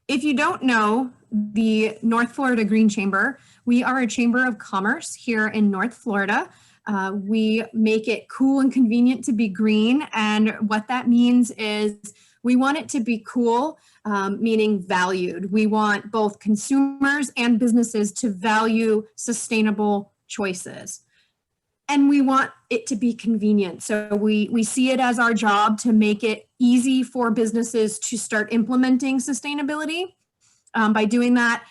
If you don't know the North Florida Green Chamber, we are a chamber of commerce here in North Florida. We make it cool and convenient to be green. And what that means is we want it to be cool, meaning valued. We want both consumers and businesses to value sustainable choices. And we want it to be convenient. So we see it as our job to make it easy for businesses to start implementing sustainability. By doing that,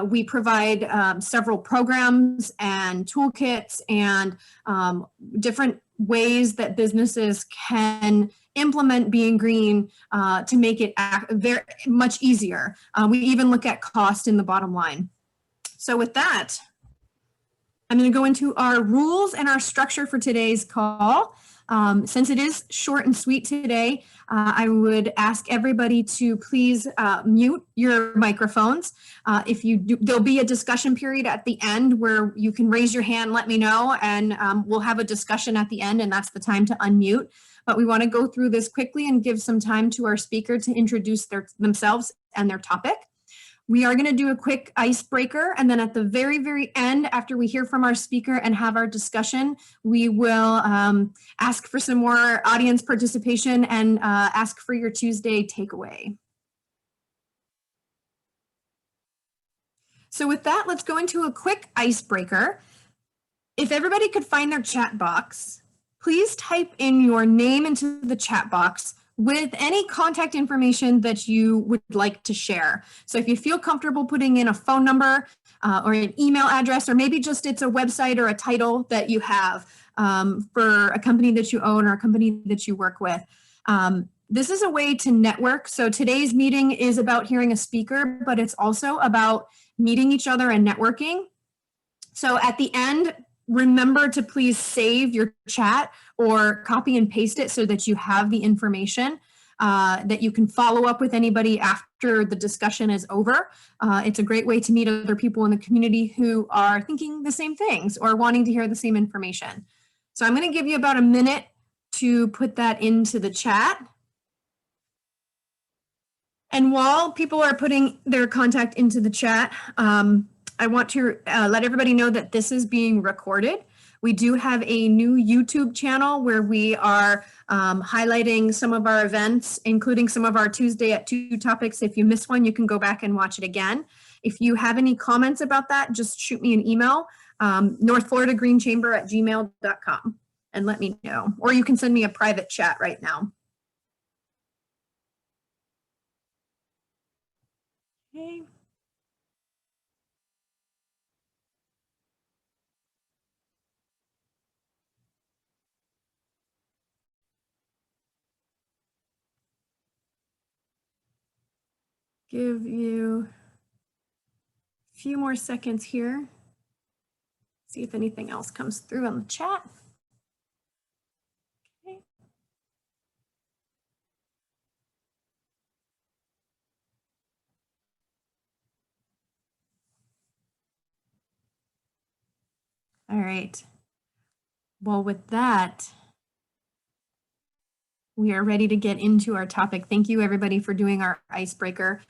we provide several programs and toolkits and different ways that businesses can implement being green to make it very much easier. We even look at cost in the bottom line. So with that, I'm going to go into our rules and our structure for today's call. Since it is short and sweet today, I would ask everybody to please mute your microphones. If you do, there'll be a discussion period at the end where you can raise your hand, let me know, and we'll have a discussion at the end, and that's the time to unmute. But we want to go through this quickly and give some time to our speaker to introduce themselves and their topic. We are going to do a quick icebreaker, and then at the very, very end, after we hear from our speaker and have our discussion, we will ask for some more audience participation and ask for your Tuesday takeaway. So with that, let's go into a quick icebreaker. If everybody could find their chat box, please type in your name into the chat box with any contact information that you would like to share. So if you feel comfortable putting in a phone number or an email address, or maybe just it's a website or a title that you have for a company that you own or a company that you work with. This is a way to network. So today's meeting is about hearing a speaker, but it's also about meeting each other and networking. So at the end, remember to please save your chat or copy and paste it so that you have the information that you can follow up with anybody after the discussion is over. It's a great way to meet other people in the community who are thinking the same things or wanting to hear the same information. So I'm going to give you about a minute to put that into the chat. And while people are putting their contact into the chat, I want to let everybody know that this is being recorded. We do have a new YouTube channel where we are highlighting some of our events, including some of our Tuesday at 2 topics. If you miss one, you can go back and watch it again. If you have any comments about that, just shoot me an email, northfloridagreenchamber@gmail.com, and let me know. Or you can send me a private chat right now. Okay. Give you a few more seconds here. See if anything else comes through on the chat. Okay. All right. Well, with that, we are ready to get into our topic. Thank you, everybody, for doing our icebreaker.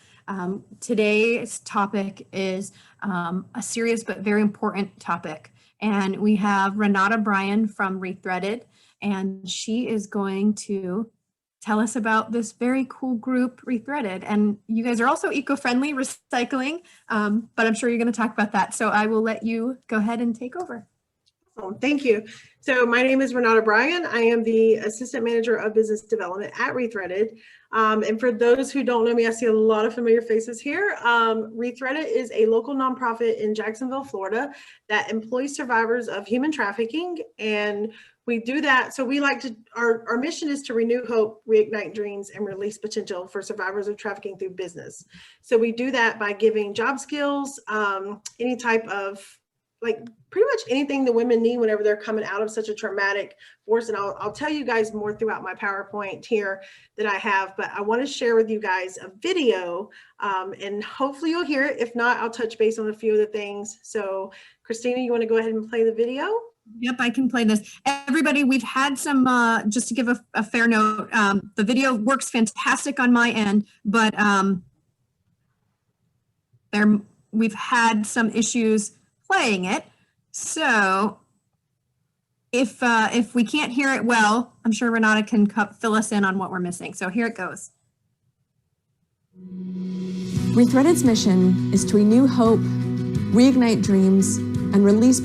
Today's topic is a serious but very important topic. And we have Renata Bryan from Rethreaded, and she is going to tell us about this very cool group, Rethreaded. And you guys are also eco-friendly recycling, but I'm sure you're going to talk about that. So I will let you go ahead and take over. Thank you. So my name is Renata Bryan. I am the Assistant Manager of Business Development at Rethreaded. And for those who don't know me, I see a lot of familiar faces here. Rethreaded is a local nonprofit in Jacksonville, Florida that employs survivors of human trafficking. And we do that. So we like to, our mission is to renew hope, reignite dreams, and release potential for survivors of trafficking through business. So we do that by giving job skills, any type of, like pretty much anything the women need whenever they're coming out of such a traumatic force. And I'll tell you guys more throughout my PowerPoint here that I have, but I want to share with you guys a video and hopefully you'll hear it. If not, I'll touch base on a few of the things. So Christina, you want to go ahead and play the video? Yep, I can play this. Everybody, we've had some, just to give a fair note, the video works fantastic on my end, but we've had some issues playing it. So if we can't hear it well, I'm sure Renata can fill us in on what we're missing. So here it goes. Rethreaded's mission is to renew hope, reignite dreams, and release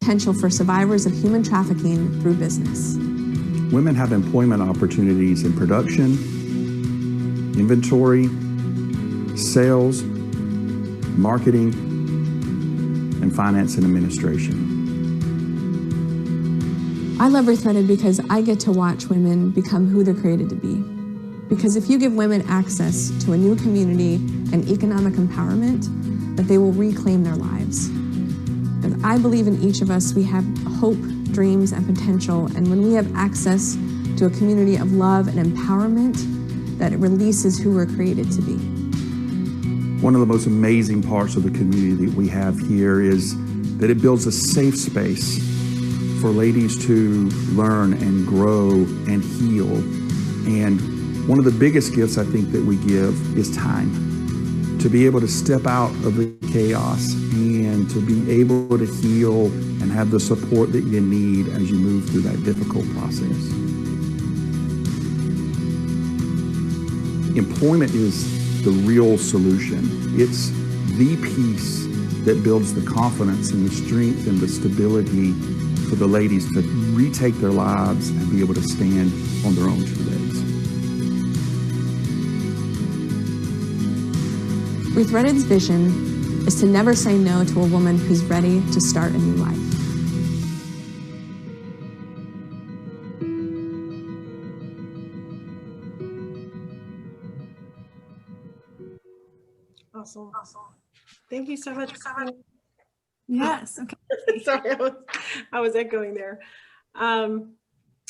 potential for survivors of human trafficking through business. Women have employment opportunities in production, inventory, sales, marketing, and finance and administration. I love Rethreaded because I get to watch women become who they're created to be. Because if you give women access to a new community and economic empowerment, that they will reclaim their lives. And I believe in each of us, we have hope, dreams, and potential. And when we have access to a community of love and empowerment, that it releases who we're created to be. One of the most amazing parts of the community that we have here is that it builds a safe space for ladies to learn and grow and heal. And one of the biggest gifts I think that we give is time. To be able to step out of the chaos and to be able to heal and have the support that you need as you move through that difficult process. Employment is the real solution. It's the piece that builds the confidence and the strength and the stability for the ladies to retake their lives and be able to stand on their own two legs. Rethreaded's vision is to never say no to a woman who's ready to start a new life. Awesome. Thank you so much. Yes. Okay. Sorry, I was echoing there.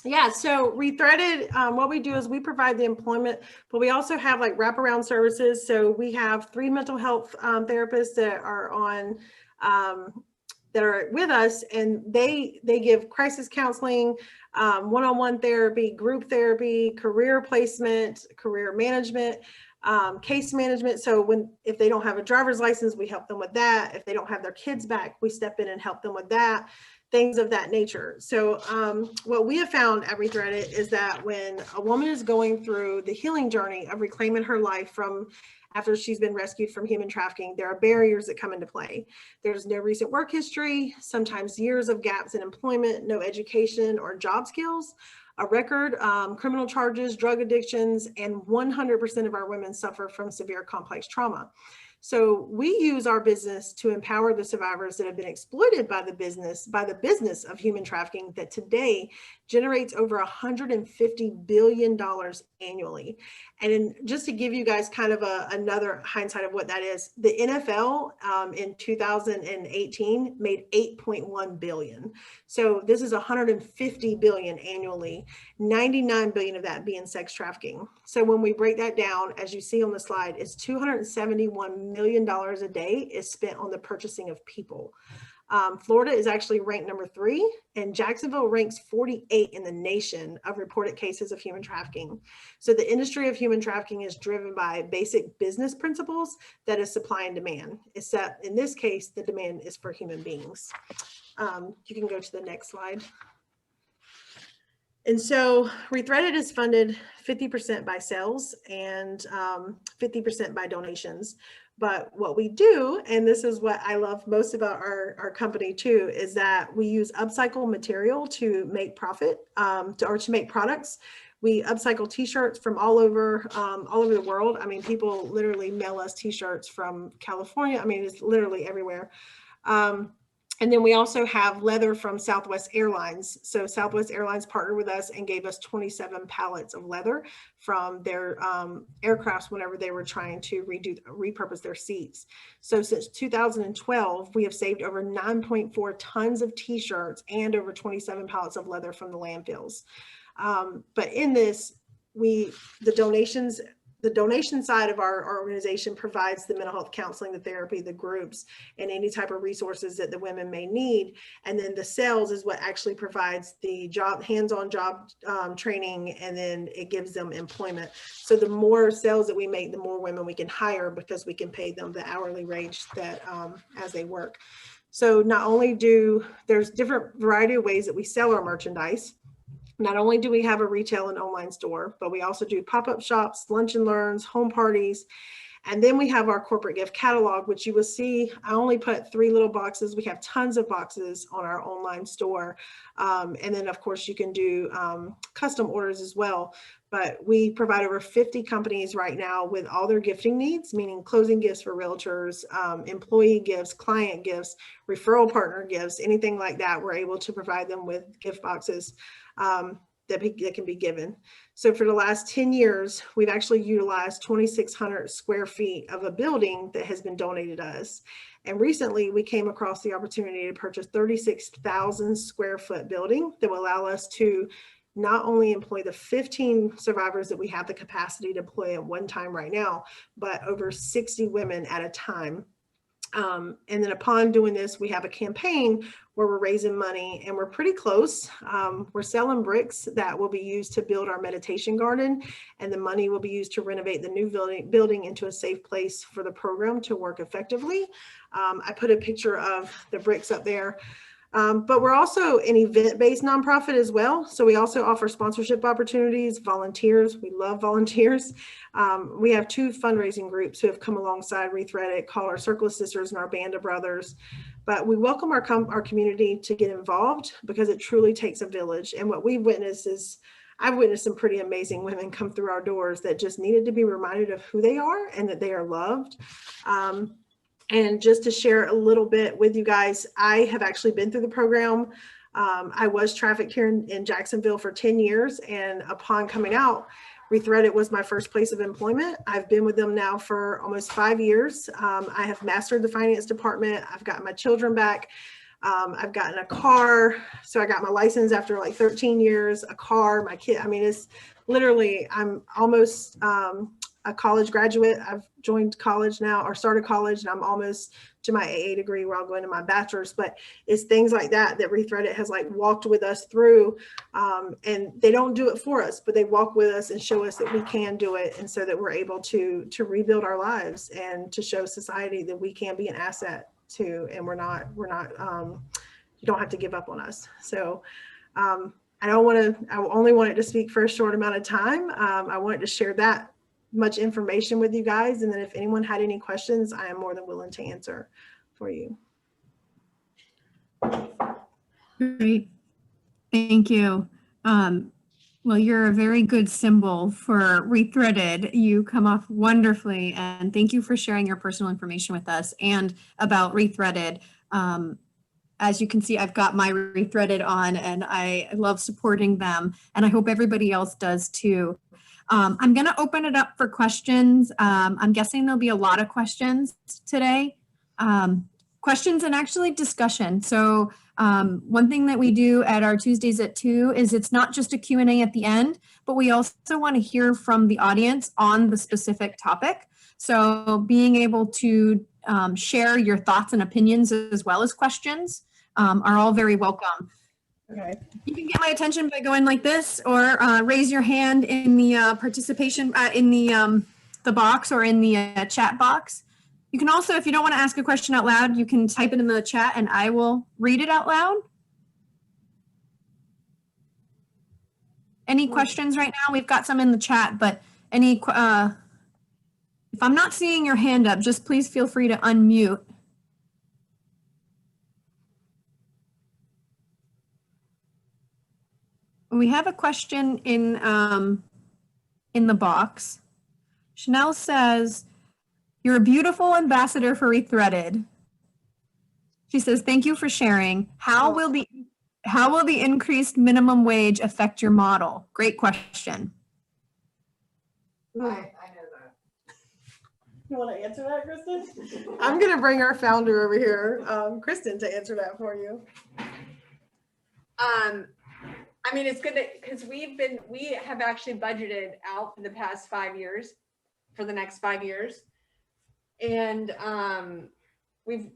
Yeah, so Rethreaded, what we do is we provide the employment, but we also have like wraparound services. So we have 3 mental health therapists that are on, that are with us, and they give crisis counseling, one-on-one therapy, group therapy, career placement, career management, case management. So if they don't have a driver's license, we help them with that. If they don't have their kids back, we step in and help them with that. Things of that nature. So what we have found at Rethreaded is that when a woman is going through the healing journey of reclaiming her life from after she's been rescued from human trafficking, there are barriers that come into play. There's no recent work history, sometimes years of gaps in employment, no education or job skills, a record, criminal charges, drug addictions, and 100% of our women suffer from severe complex trauma. So we use our business to empower the survivors that have been exploited by the business of human trafficking that today generates over $150 billion annually. And just to give you guys kind of another hindsight of what that is, the NFL in 2018 made 8.1 billion. So this is 150 billion annually, 99 billion of that being sex trafficking. So when we break that down, as you see on the slide, it's $271 million a day is spent on the purchasing of people. Florida is actually ranked number 3, and Jacksonville ranks 48 in the nation of reported cases of human trafficking. So the industry of human trafficking is driven by basic business principles that is supply and demand, except in this case, the demand is for human beings. You can go to the next slide. And so Rethreaded is funded 50% by sales and 50% by donations. But what we do, and this is what I love most about our company too, is that we use upcycled material to make profit, or to make products. We upcycle t-shirts from all over the world. I mean, people literally mail us t-shirts from California. I mean, it's literally everywhere. And then we also have leather from Southwest Airlines. So Southwest Airlines partnered with us and gave us 27 pallets of leather from their aircrafts whenever they were trying to repurpose their seats. So since 2012, we have saved over 9.4 tons of t-shirts and over 27 pallets of leather from the landfills. But in this, the donations the donation side of our organization provides the mental health counseling, the therapy, the groups, and any type of resources that the women may need. And then the sales is what actually provides the hands-on job training, and then it gives them employment. So the more sales that we make, the more women we can hire, because we can pay them the hourly wage that as they work. So not only there's different variety of ways that we sell our merchandise. Not only do we have a retail and online store, but we also do pop-up shops, lunch and learns, home parties. And then we have our corporate gift catalog, which you will see, I only put 3 little boxes. We have tons of boxes on our online store. And then of course you can do custom orders as well. But we provide over 50 companies right now with all their gifting needs, meaning closing gifts for realtors, employee gifts, client gifts, referral partner gifts, anything like that. We're able to provide them with gift boxes that can be given. So for the last 10 years, we've actually utilized 2,600 square feet of a building that has been donated to us. And recently we came across the opportunity to purchase 36,000 square foot building that will allow us to not only employ the 15 survivors that we have the capacity to employ at one time right now, but over 60 women at a time. And then upon doing this, we have a campaign where we're raising money, and we're pretty close. We're selling bricks that will be used to build our meditation garden, and the money will be used to renovate the new building into a safe place for the program to work effectively. I put a picture of the bricks up there. But we're also an event-based nonprofit as well. So we also offer sponsorship opportunities, volunteers. We love volunteers. We have 2 fundraising groups who have come alongside Rethreaded, called our Circle of Sisters and our Band of Brothers. But we welcome our community to get involved, because it truly takes a village. And what we've witnessed is, I've witnessed some pretty amazing women come through our doors that just needed to be reminded of who they are and that they are loved. And just to share a little bit with you guys, I have actually been through the program. I was trafficked here in Jacksonville for 10 years. And upon coming out, Rethreaded was my first place of employment. I've been with them now for almost 5 years. I have mastered the finance department. I've gotten my children back. I've gotten a car. So I got my license after like 13 years, a car, my kid. I mean, it's literally, I'm almost a college graduate. I've joined college now, or started college, and I'm almost to my AA degree where I'll go into my bachelor's. But it's things like that that Rethreaded has like walked with us through, and they don't do it for us, but they walk with us and show us that we can do it, and so that we're able to rebuild our lives and to show society that we can be an asset too, and we're not you don't have to give up on us. So I only wanted to speak for a short amount of time. I wanted to share that much information with you guys, and then if anyone had any questions, I am more than willing to answer for you. Great, thank you. Well, you're a very good symbol for Rethreaded. You come off wonderfully, and thank you for sharing your personal information with us and about Rethreaded. As you can see, I've got my Rethreaded on, and I love supporting them, and I hope everybody else does too. I'm going to open it up for questions. I'm guessing there'll be a lot of questions today. Questions and actually discussion. So one thing that we do at our Tuesdays at 2 is it's not just a Q&A at the end, but we also want to hear from the audience on the specific topic. So being able to share your thoughts and opinions as well as questions are all very welcome. Okay. You can get my attention by going like this, or raise your hand in the participation in the box or in the chat box. You can also, if you don't want to ask a question out loud, you can type it in the chat and I will read it out loud. Any questions right now? We've got some in the chat, but any, if I'm not seeing your hand up, just please feel free to unmute. We have a question in the box. Chanel says, "You're a beautiful ambassador for Rethreaded." She says, "Thank you for sharing. How will the increased minimum wage affect your model?" Great question. I know that. You want to answer that, Kristen? I'm going to bring our founder over here, Kristen, to answer that for you. I mean, it's good that, because we have actually budgeted out for the past 5 years for the next 5 years. And we've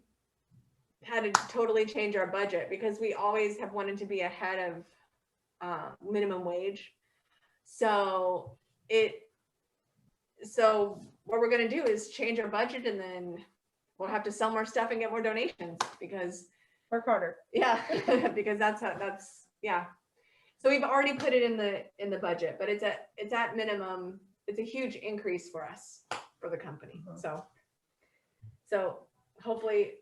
had to totally change our budget because we always have wanted to be ahead of minimum wage. So what we're going to do is change our budget, and then we'll have to sell more stuff and get more donations because Work harder. yeah, because that's yeah. So we've already put it in the budget, but it's at minimum. It's a huge increase for us, for the company. So hopefully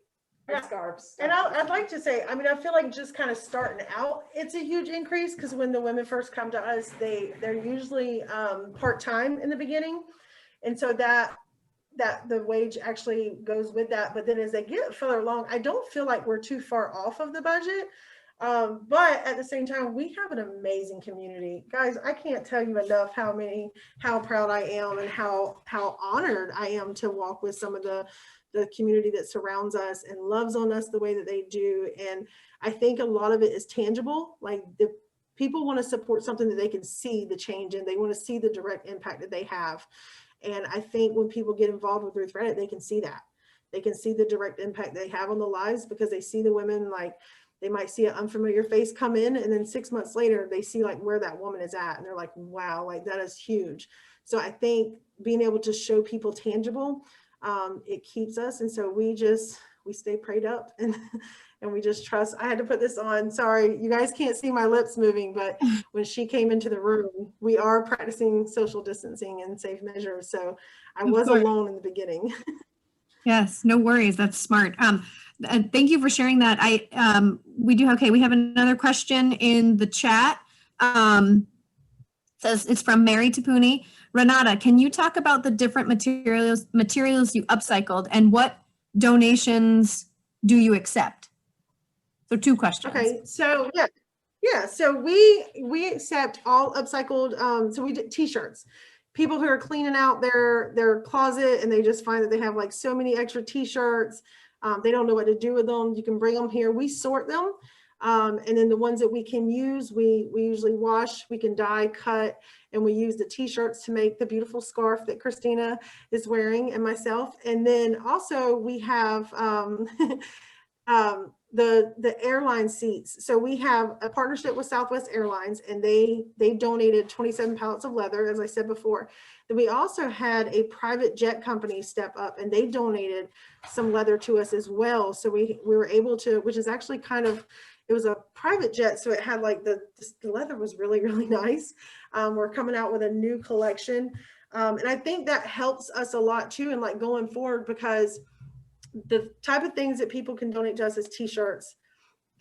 our scarves. And I'd like to say, I mean, I feel like just kind of starting out, it's a huge increase because when the women first come to us, they're usually part-time in the beginning. And so that the wage actually goes with that. But then as they get further along, I don't feel like we're too far off of the budget. But at the same time, we have an amazing community. Guys, I can't tell you enough how proud I am and how honored I am to walk with some of the community that surrounds us and loves on us the way that they do. And I think a lot of it is tangible. Like the people want to support something that they can see the change in. They want to see the direct impact that they have. And I think when people get involved with Rethreaded, they can see that. They can see the direct impact they have on the lives because they see the women, like they might see an unfamiliar face come in, and then 6 months later, they see like where that woman is at. And they're like, wow, like that is huge. So I think being able to show people tangible, it keeps us. And so we stay prayed up and we just trust. I had to put this on. Sorry, you guys can't see my lips moving, but when she came into the room, we are practicing social distancing and safe measures. So I was alone in the beginning. Yes, no worries. That's smart. Thank you for sharing that. We have another question in the chat. Says it's from Mary Tapuni. Renata, can you talk about the different materials you upcycled and what donations do you accept? So 2 questions. Okay, so yeah. So we accept all upcycled. So we did t-shirts. People who are cleaning out their closet and they just find that they have like so many extra t-shirts. They don't know what to do with them. You can bring them here. We sort them. And then the ones that we can use, we usually wash, we can dye, cut, and we use the t-shirts to make the beautiful scarf that Christina is wearing and myself. And then also we have the airline seats. So we have a partnership with Southwest Airlines, and they donated 27 pallets of leather, as I said before. Then we also had a private jet company step up, and they donated some leather to us as well. So we were able to, which is actually kind of, it was a private jet, so it had like the leather was really, really nice. We're coming out with a new collection. And I think that helps us a lot too, and like going forward, because the type of things that people can donate to us is t-shirts.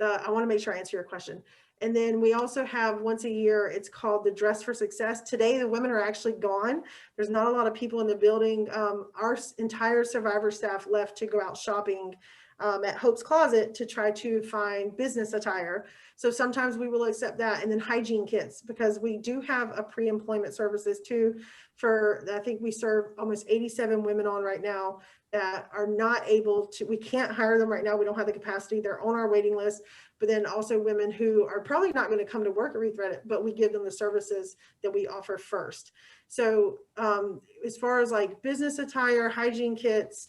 I want to make sure I answer your question. And then we also have once a year, it's called the Dress for Success. Today, the women are actually gone. There's not a lot of people in the building. Our entire survivor staff left to go out shopping at Hope's Closet to try to find business attire. So sometimes we will accept that. And then hygiene kits, because we do have a pre-employment services too. I think we serve almost 87 women on right now that are not able to, we can't hire them right now. We don't have the capacity. They're on our waiting list, but then also women who are probably not going to come to work at Rethreaded, but we give them the services that we offer first. So as far as like business attire, hygiene kits,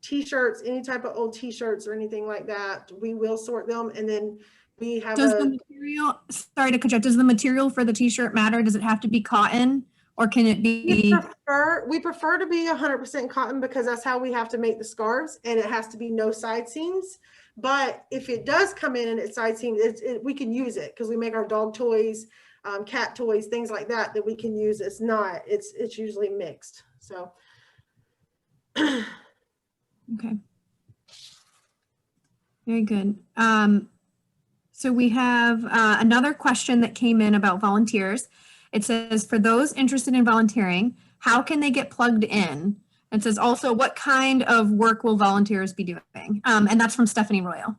t-shirts, any type of old t-shirts or anything like that, we will sort them. And then we have the material, sorry to cut you off, does the material for the t-shirt matter? Does it have to be cotton? Or can it be? We prefer to be 100% cotton because that's how we have to make the scarves, and it has to be no side seams. But if it does come in and it's side seams, we can use it because we make our dog toys, cat toys, things like that we can use. It's usually mixed. So. Okay. Very good. So we have another question that came in about volunteers. It says, for those interested in volunteering, how can they get plugged in? It says also, what kind of work will volunteers be doing? And that's from Stephanie Royal.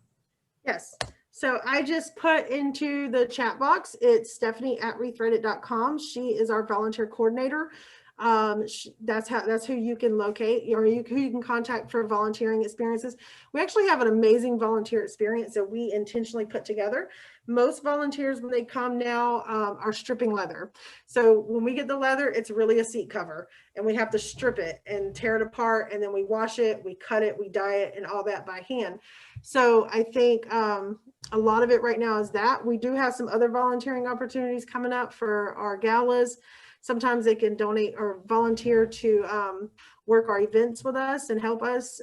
Yes. So I just put into the chat box, it's Stephanie@rethreaded.com. She is our volunteer coordinator. That's who you can locate, or who you can contact for volunteering experiences. We actually have an amazing volunteer experience that we intentionally put together. Most volunteers, when they come now, are stripping leather. So when we get the leather, it's really a seat cover, and we have to strip it and tear it apart, and then we wash it, we cut it, we dye it, and all that by hand. So I think a lot of it right now is that. We do have some other volunteering opportunities coming up for our galas. Sometimes they can donate or volunteer to work our events with us and help us.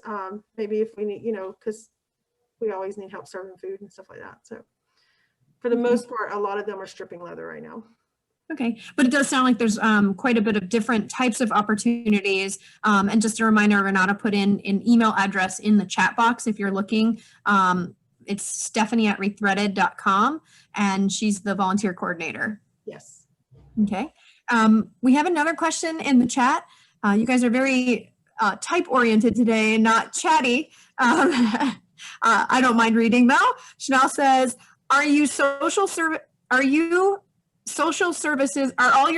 Maybe if we need, because we always need help serving food and stuff like that. So for the most part, a lot of them are stripping leather right now. Okay, but it does sound like there's quite a bit of different types of opportunities. And just a reminder, Renata put in an email address in the chat box if you're looking. It's Stephanie@rethreaded.com, and she's the volunteer coordinator. Yes. Okay. We have another question in the chat. You guys are very type oriented today and not chatty. I don't mind reading though. Chanel says, are all your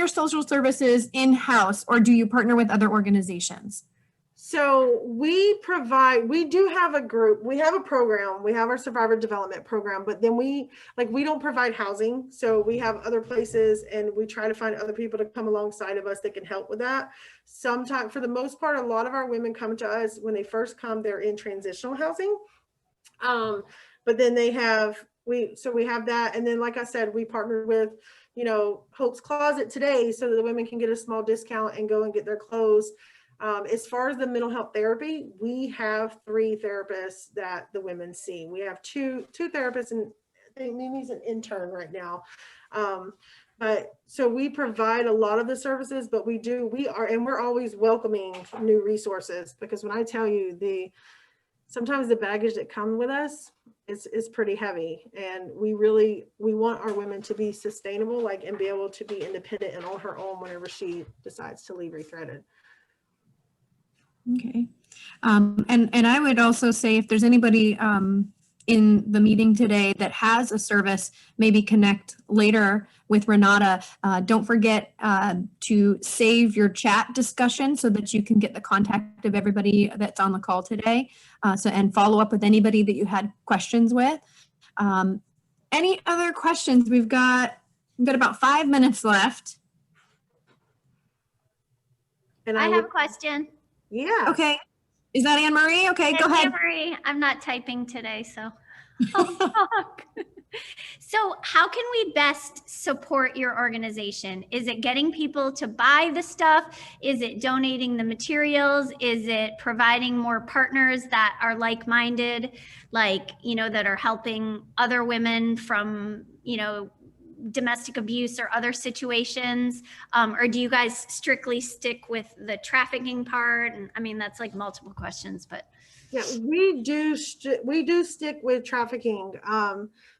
social services in-house, or do you partner with other organizations? So we do have a group, we have a program, we have our survivor development program, but then we don't provide housing. So we have other places, and we try to find other people to come alongside of us that can help with that. Sometimes, for the most part, a lot of our women come to us when they first come, they're in transitional housing. But then we have that. And then, like I said, we partnered with, Hope's Closet today so that the women can get a small discount and go and get their clothes. As far as the mental health therapy, we have 3 therapists that the women see. We have two therapists, and I think Mimi's an intern right now. But so we provide a lot of the services, but we're always welcoming new resources, because when I tell you sometimes the baggage that comes with us is pretty heavy, and we want our women to be sustainable, and be able to be independent and on her own whenever she decides to leave Rethreaded. Okay. And I would also say, if there's anybody in the meeting today that has a service, maybe connect later with Renata. Don't forget to save your chat discussion so that you can get the contact of everybody that's on the call today. And follow up with anybody that you had questions with. Any other questions? We've got about 5 minutes left. And I have a question. Yeah. Okay. Is that Anne Marie? Okay, go ahead. Anne Marie, I'm not typing today, so I'll talk. So how can we best support your organization? Is it getting people to buy the stuff? Is it donating the materials? Is it providing more partners that are like-minded, that are helping other women from, domestic abuse or other situations? Or do you guys strictly stick with the trafficking part? And I mean, that's multiple questions, but. Yeah, we do stick with trafficking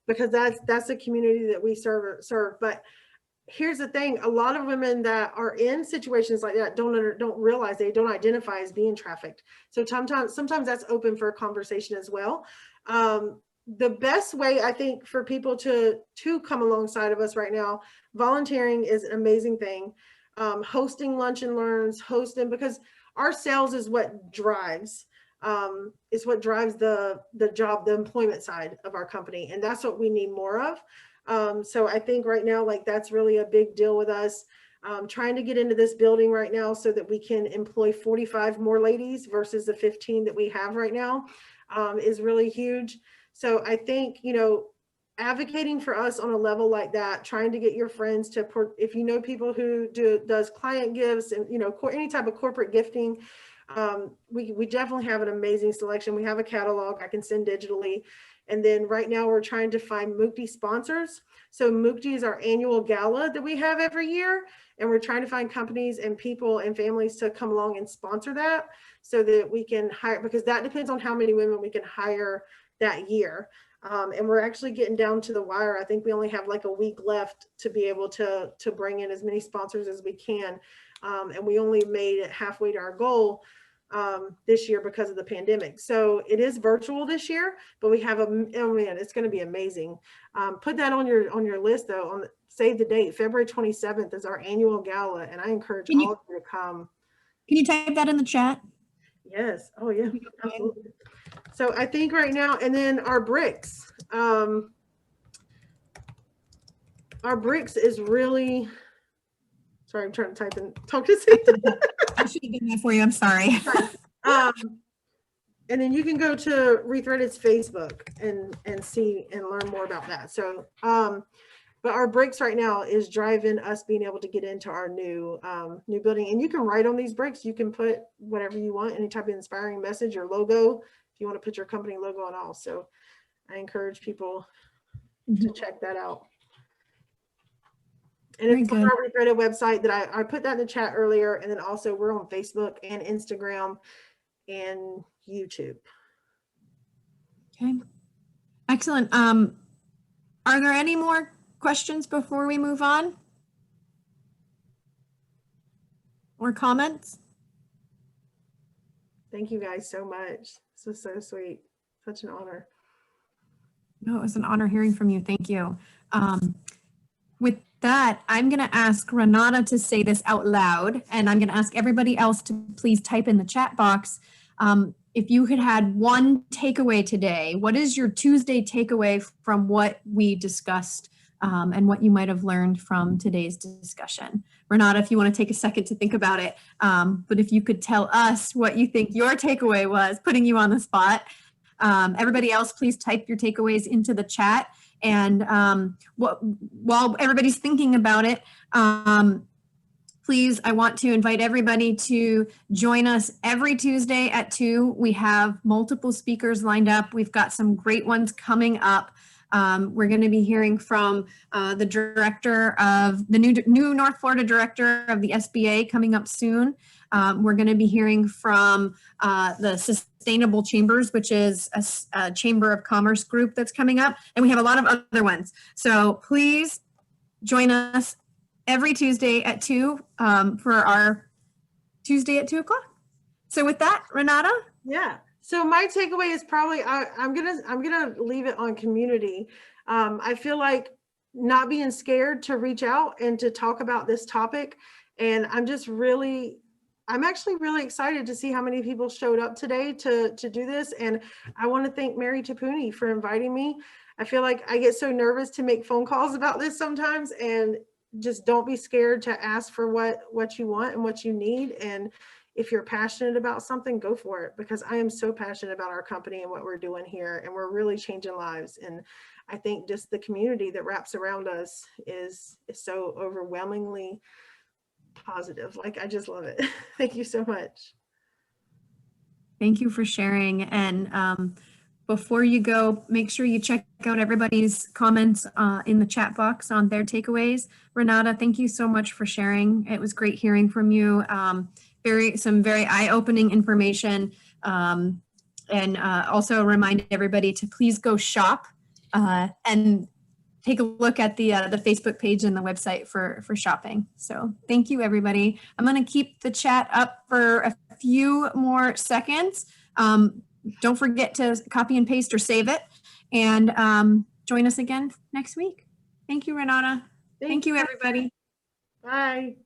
because that's the community that we serve. But here's the thing: a lot of women that are in situations like that don't realize, they don't identify as being trafficked. So sometimes that's open for a conversation as well. The best way, I think, for people to come alongside of us right now, volunteering is an amazing thing. Hosting lunch and learns, because our sales is what drives. The job, the employment side of our company, and that's what we need more of. So I think right now, that's really a big deal with us. Trying to get into this building right now so that we can employ 45 more ladies versus the 15 that we have right now is really huge. So I think, advocating for us on a level like that, trying to get your friends to, if you know people who does client gifts and, any type of corporate gifting, we definitely have an amazing selection. We have a catalog I can send digitally. And then right now we're trying to find Mukti sponsors. So Mukti is our annual gala that we have every year. And we're trying to find companies and people and families to come along and sponsor that so that we can hire, because that depends on how many women we can hire that year. And we're actually getting down to the wire. I think we only have a week left to be able to bring in as many sponsors as we can. And we only made it halfway to our goal. this year because of the pandemic. So it is virtual this year, but we have oh man, it's going to be amazing. Put that on your list though. Save the date. February 27th is our annual gala, and I encourage all of you to come. Can you type that in the chat? Yes. Oh yeah. Absolutely. So I think right now, and then our bricks. Our bricks is really. Sorry, I'm trying to type and talk to see. I should have done that for you. I'm sorry. And then you can go to Rethreaded's Facebook and see and learn more about that. So, but our bricks right now is driving us being able to get into our new building. And you can write on these bricks. You can put whatever you want, any type of inspiring message or logo, if you want to put your company logo on all. So I encourage people to check that out. And it's on our Rethreaded website that I put that in the chat earlier. And then also we're on Facebook and Instagram and YouTube. Okay. Excellent. Are there any more questions before we move on? Or comments? Thank you guys so much. This was so sweet. Such an honor. No, it was an honor hearing from you. Thank you. With that, I'm going to ask Renata to say this out loud, and I'm going to ask everybody else to please type in the chat box. If you had one takeaway today, what is your Tuesday takeaway from what we discussed and what you might have learned from today's discussion? Renata, if you want to take a second to think about it, but if you could tell us what you think your takeaway was, putting you on the spot. Everybody else, please type your takeaways into the chat. And while everybody's thinking about it, please, I want to invite everybody to join us every Tuesday at 2. We have multiple speakers lined up. We've got some great ones coming up. We're going to be hearing from the director of the new North Florida director of the SBA coming up soon. We're going to be hearing from the Sustainable Chambers, which is a Chamber of Commerce group that's coming up. And we have a lot of other ones. So please join us every Tuesday at 2 for our Tuesday at 2 o'clock. So with that, Renata? Yeah. So my takeaway is probably I'm gonna leave it on community. I feel like not being scared to reach out and to talk about this topic, and I'm actually really excited to see how many people showed up today to do this. And I want to thank Mary Tapuni for inviting me. I feel like I get so nervous to make phone calls about this sometimes, and just don't be scared to ask for what you want and what you need. And if you're passionate about something, go for it, because I am so passionate about our company and what we're doing here, and we're really changing lives. And I think just the community that wraps around us is so overwhelmingly positive. Like, I just love it. Thank you so much. Thank you for sharing. And before you go, make sure you check out everybody's comments in the chat box on their takeaways. Renata, thank you so much for sharing. It was great hearing from you. Some very eye-opening information. And also remind everybody to please go shop and take a look at the Facebook page and the website for shopping. So thank you, everybody. I'm going to keep the chat up for a few more seconds. Don't forget to copy and paste or save it, and join us again next week. Thank you, Renata. Thank you, everybody. Bye.